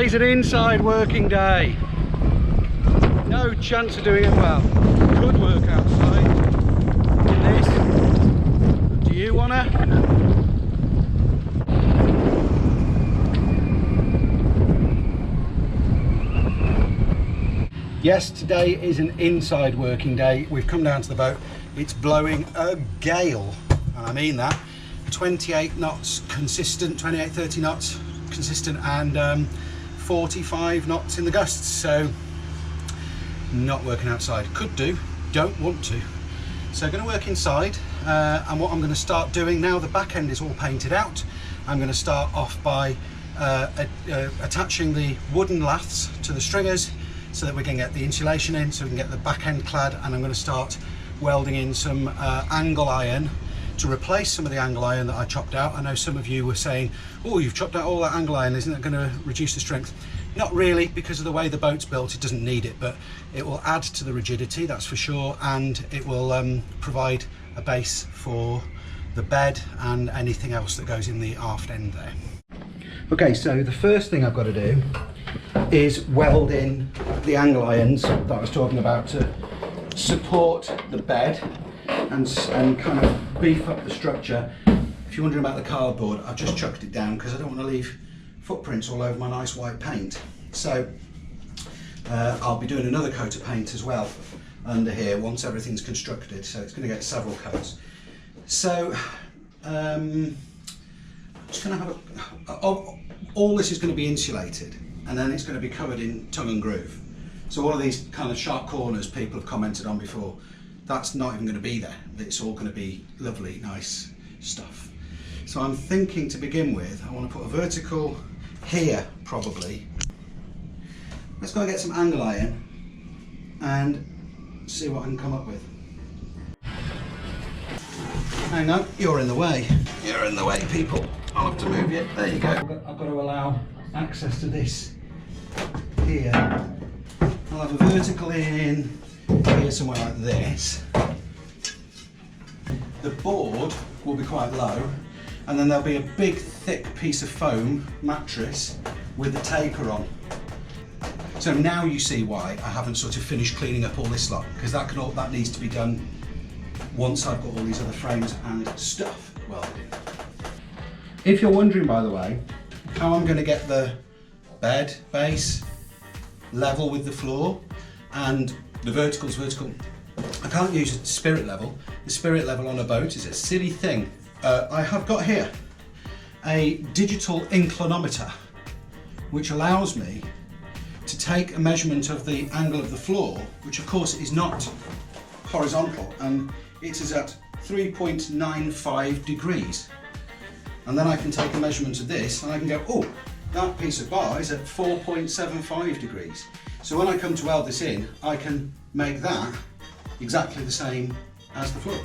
Today's an inside working day. No chance of doing it well. Could work outside in this. Do you wanna? Yes, today is an inside working day. We've come down to the boat. It's blowing a gale, and I mean that. 28 knots consistent, 28, 30 knots consistent, and 45 knots in the gusts. So not working outside. Could do, don't want to. So going to work inside, and what I'm going to start doing now the back end is all painted out, I'm going to start off by attaching the wooden laths to the stringers so that we can get the insulation in, so we can get the back end clad, and I'm going to start welding in some angle iron to replace some of the angle iron that I chopped out. I know some of you were saying, oh, you've chopped out all that angle iron, isn't that going to reduce the strength? Not really, because of the way the boat's built, it doesn't need it, but it will add to the rigidity, that's for sure, and it will provide a base for the bed and anything else that goes in the aft end there. Okay, so the first thing I've got to do is weld in the angle irons that I was talking about to support the bed and kind of beef up the structure. If you're wondering about the cardboard, I've just chucked it down because I don't want to leave footprints all over my nice white paint. So I'll be doing another coat of paint as well under here once everything's constructed, so it's going to get several coats. So I'm just going to have all this is going to be insulated, and then it's going to be covered in tongue and groove. So all of these kind of sharp corners people have commented on before, that's not even going to be there. It's all going to be lovely, nice stuff. So I'm thinking to begin with, I want to put a vertical here probably. Let's go and get some angle iron and see what I can come up with. Hang on, you're in the way. You're in the way, people. I'll have to move you. There you go. I've got to allow access to this here. I'll have a vertical in here somewhere like this. The board will be quite low, and then there'll be a big thick piece of foam mattress with the taper on. So now you see why I haven't sort of finished cleaning up all this lot, because that needs to be done once I've got all these other frames and stuff welded in. If you're wondering, by the way, how I'm going to get the bed base level with the floor and the vertical's vertical, I can't use a spirit level. The spirit level on a boat is a silly thing. I have got here a digital inclinometer which allows me to take a measurement of the angle of the floor, which of course is not horizontal, and it is at 3.95 degrees. And then I can take a measurement of this and I can go, oh, that piece of bar is at 4.75 degrees. So when I come to weld this in, I can make that exactly the same as the floor.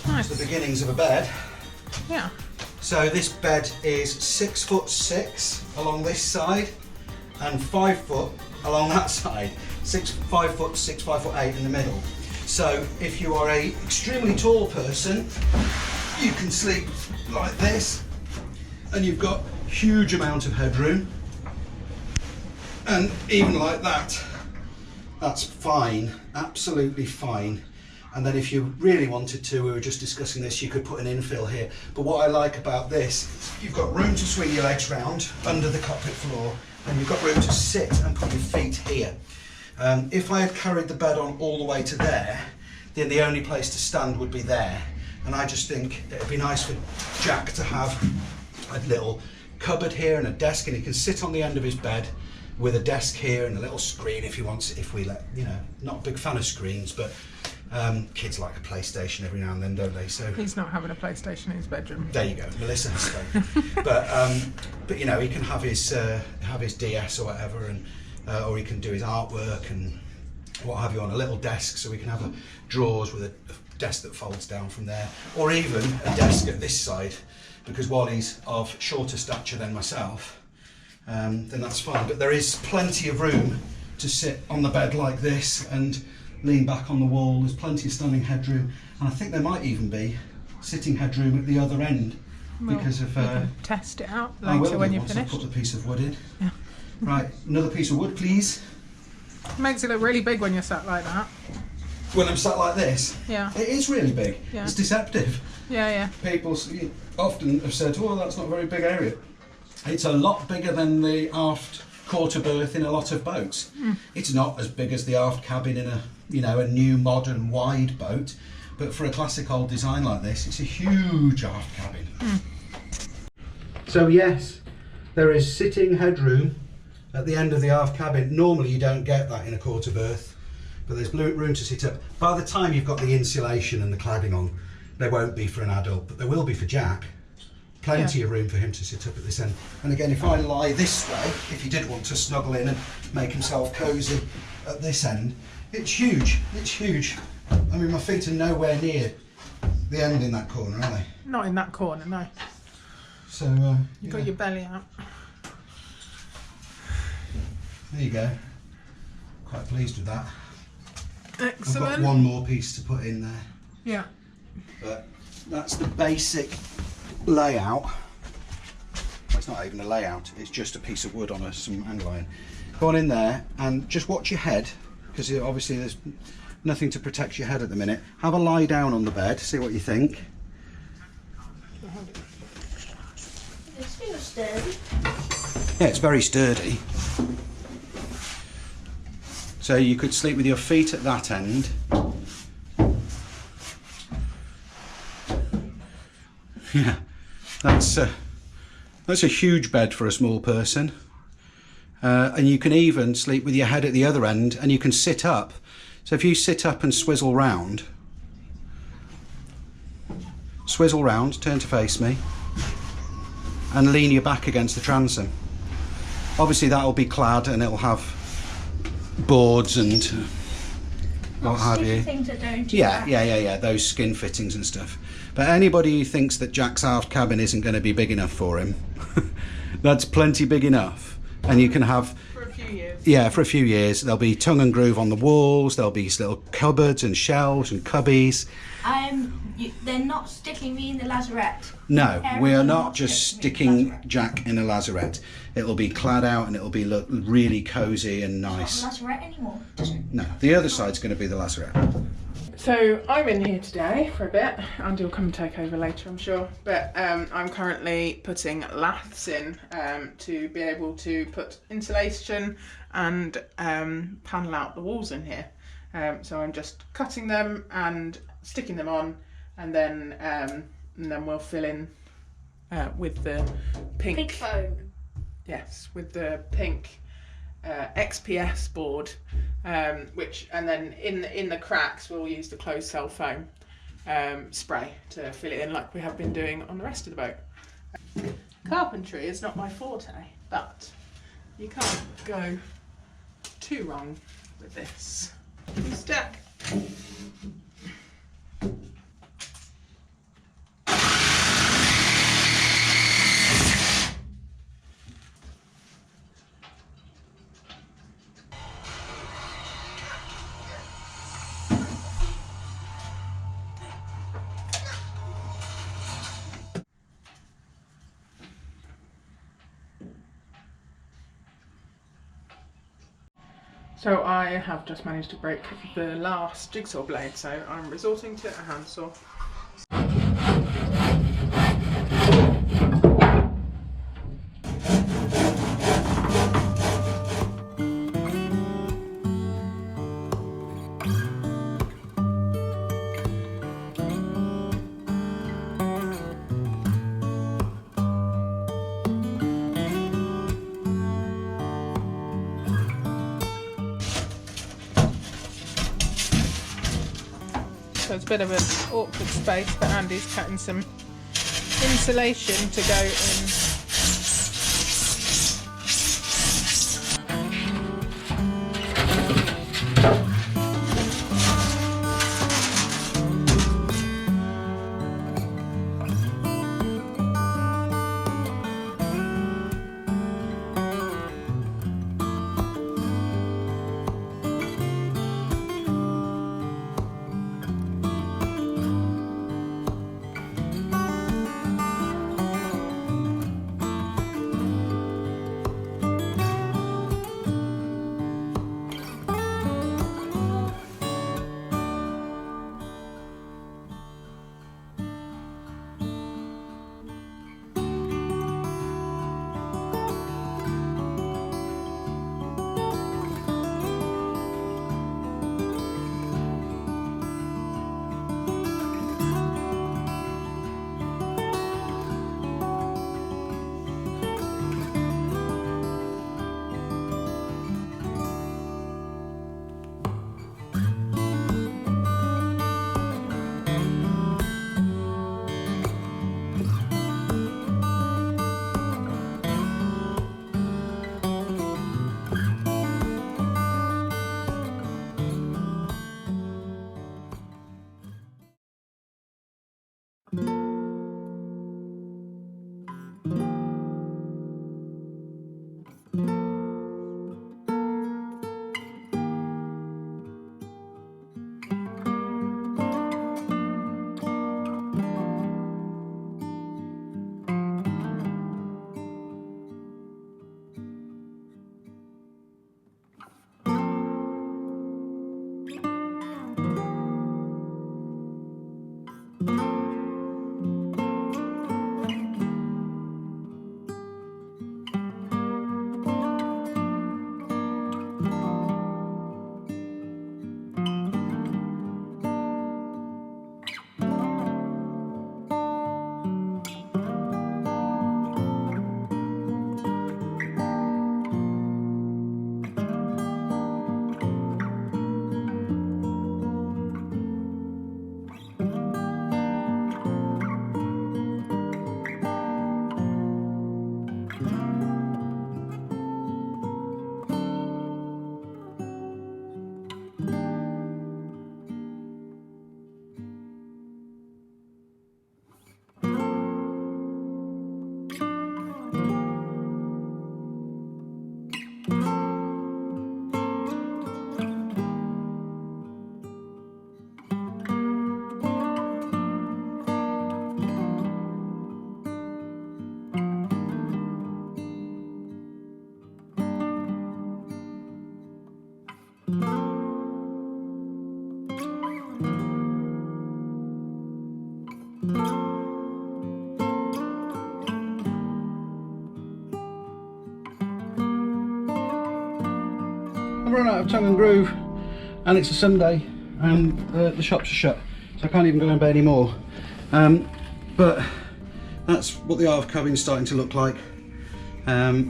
Nice. The beginnings of a bed. Yeah. So this bed is 6'6" along this side and 5 foot along that side. 5'6", 5'8" in the middle. So if you are a extremely tall person, you can sleep like this, and you've got huge amount of headroom. And even like that, that's fine, absolutely fine. And then if you really wanted to, we were just discussing this, you could put an infill here. But what I like about this, you've got room to swing your legs round under the cockpit floor, and you've got room to sit and put your feet here. If I had carried the bed on all the way to there, then the only place to stand would be there. And I just think it'd be nice for Jack to have a little cupboard here and a desk, and he can sit on the end of his bed with a desk here and a little screen if he wants it, if we let, you know, not a big fan of screens, but kids like a PlayStation every now and then, don't they? So He's not having a PlayStation in his bedroom. there you go, Melissa has spoken. but you know, he can have his DS or whatever, and or he can do his artwork and what have you on a little desk, so we can have drawers with a desk that folds down from there, or even a desk at this side, because while he's of shorter stature than myself, then that's fine. But there is plenty of room to sit on the bed like this and lean back on the wall. There's plenty of standing headroom, and I think there might even be sitting headroom at the other end, Well, because of you can test it out I will later when do you're once I finished. put the piece of wood in. Yeah. Right, another piece of wood, please. Makes it look really big when you're sat like that. When I'm sat like this, Yeah. it is really big. Yeah. It's deceptive. Yeah. People often have said, "Oh, that's not a very big area." It's a lot bigger than the aft quarter berth in a lot of boats. It's not as big as the aft cabin in a, you know, a new modern wide boat, but for a classic old design like this, it's a huge aft cabin. So yes, there is sitting headroom at the end of the aft cabin. Normally you don't get that in a quarter berth, but there's room to sit up. By the time you've got the insulation and the cladding on, there won't be for an adult, but there will be for Jack. Plenty of room for him to sit up at this end. And again, if I lie this way, if he did want to snuggle in and make himself cosy at this end, it's huge. It's huge. I mean, my feet are nowhere near the end in that corner, are they? Not in that corner, no. So You've got your belly out. there you go. Quite pleased with that. Excellent. I've got one more piece to put in there, Yeah. but that's the basic layout. Well, it's not even a layout, it's just a piece of wood on some angle iron. Go on in there and just watch your head, because obviously there's nothing to protect your head at the minute. Have a lie down on the bed, see what you think. It's still sturdy. Yeah, it's very sturdy. So you could sleep with your feet at that end. Yeah, that's a huge bed for a small person. And you can even sleep with your head at the other end, and you can sit up. So if you sit up and swizzle round, turn to face me, and lean your back against the transom. Obviously that'll be clad and it'll have boards and what have you. Things that don't do Yeah, that. yeah, those skin fittings and stuff. But anybody who thinks that Jack's aft cabin isn't going to be big enough for him, that's plenty big enough. And you can have, For a few years. yeah, for a few years, there'll be tongue and groove on the walls, there'll be little cupboards and shelves and cubbies. They're not sticking me in the lazarette. No, we are They're not just sticking me in the sticking Jack in a lazarette. It'll be clad out and it'll be look really cosy and nice. Not a lazarette anymore. No, the other side's going to be the lazarette. So I'm in here today for a bit. Andy will come and take over later, I'm sure. But I'm currently putting laths in to be able to put insulation and panel out the walls in here. So I'm just cutting them and sticking them on, and then we'll fill in with the pink. Pink foam. Yes, with the pink XPS board, which, and then in the cracks we'll use the closed cell foam spray to fill it in, like we have been doing on the rest of the boat. Carpentry is not my forte, but you can't go too wrong with this. Stack. So I have just managed to break the last jigsaw blade, so I'm resorting to a handsaw. So it's a bit of an awkward space, but Andy's cutting some insulation to go in. I've run out of tongue and groove, and it's a Sunday, and the shops are shut, so I can't even go in bed anymore. But that's what the art of cubbing is starting to look like. A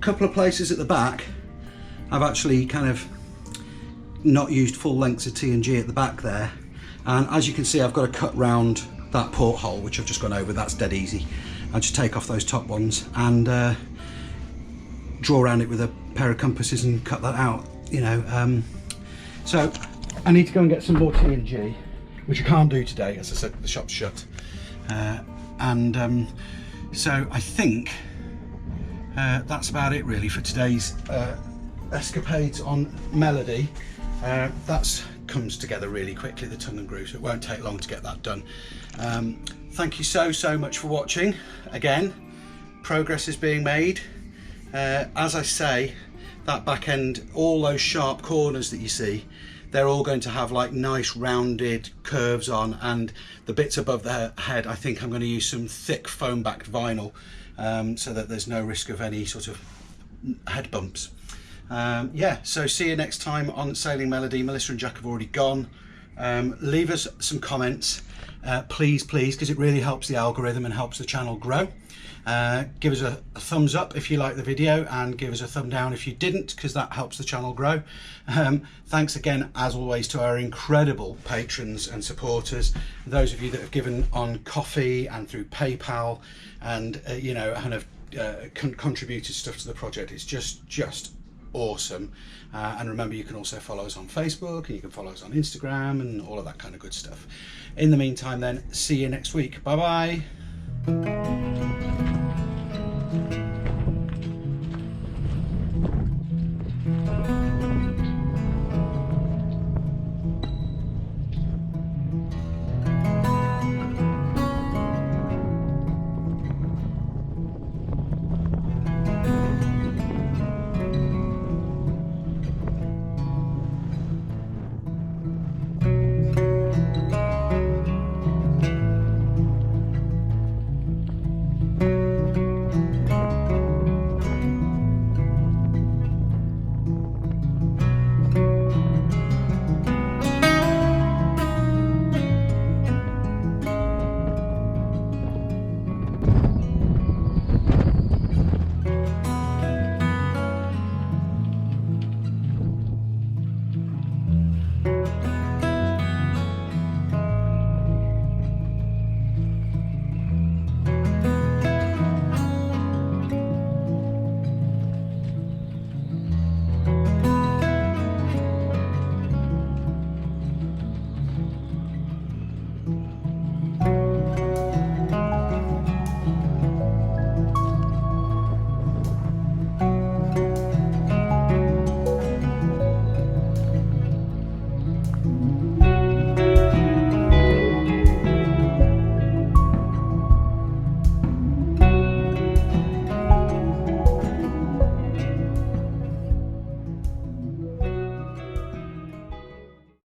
couple of places at the back, I've actually kind of not used full lengths of T&G at the back there, and as you can see, I've got to cut round that porthole, which I've just gone over. That's dead easy. I'll just take off those top ones and draw around it with a pair of compasses and cut that out, you know. So I need to go and get some more T&G, which I can't do today, as I said, the shop's shut. So I think that's about it really for today's escapades on Melody. That's comes together really quickly, the tongue and groove, so it won't take long to get that done. Thank you so much for watching. Again, progress is being made. As I say, that back end, all those sharp corners that you see, they're all going to have like nice rounded curves on, and the bits above the head, I think I'm going to use some thick foam backed vinyl, so that there's no risk of any sort of head bumps. Yeah, so see you next time on Sailing Melody. Melissa and Jack have already gone. Leave us some comments. please, because it really helps the algorithm and helps the channel grow. Give us a thumbs up if you like the video, and give us a thumb down if you didn't, because that helps the channel grow. Thanks again, as always, to our incredible patrons and supporters, those of you that have given on Coffee and through PayPal, and you know, kind of contributed stuff to the project. It's just awesome. And remember, you can also follow us on Facebook, and you can follow us on Instagram and all of that kind of good stuff. In the meantime then, see you next week. Bye bye.